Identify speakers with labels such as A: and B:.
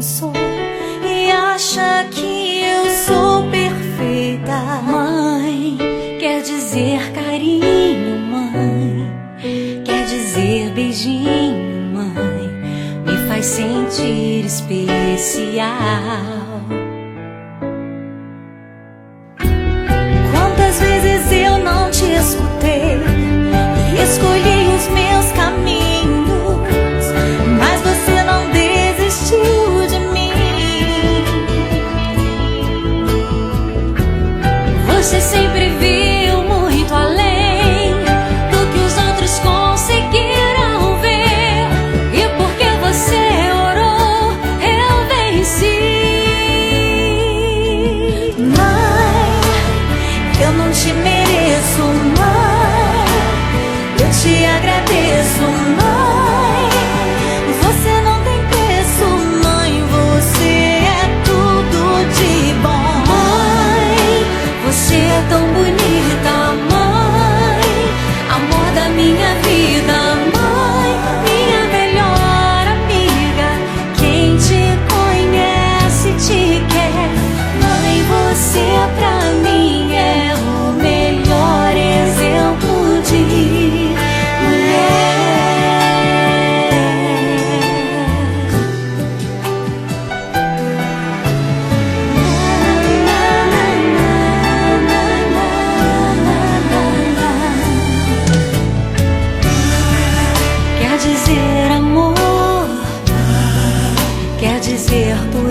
A: sou e acha que eu sou perfeita. Mãe quer dizer carinho, mãe quer dizer beijinho, mãe me faz sentir especial. Quantas vezes eu não te escutei e escolhi os meus caminhos, mas você não desistiu de mim. Você sempre viu muito além do que os outros conseguiram ver, e porque você orou, eu venci. Mãe, eu não te mereço, mãe, eu te agradeço, mãe. Você não tem preço, mãe, você é tudo de bom. Mãe, você é tão bonita, mãe, amor da minha vida, mãe, minha melhor amiga. Quem te conhece te quer, mãe, você pra mim é o melhor exemplo de mulher. Quer dizer amor, quer dizer tudo.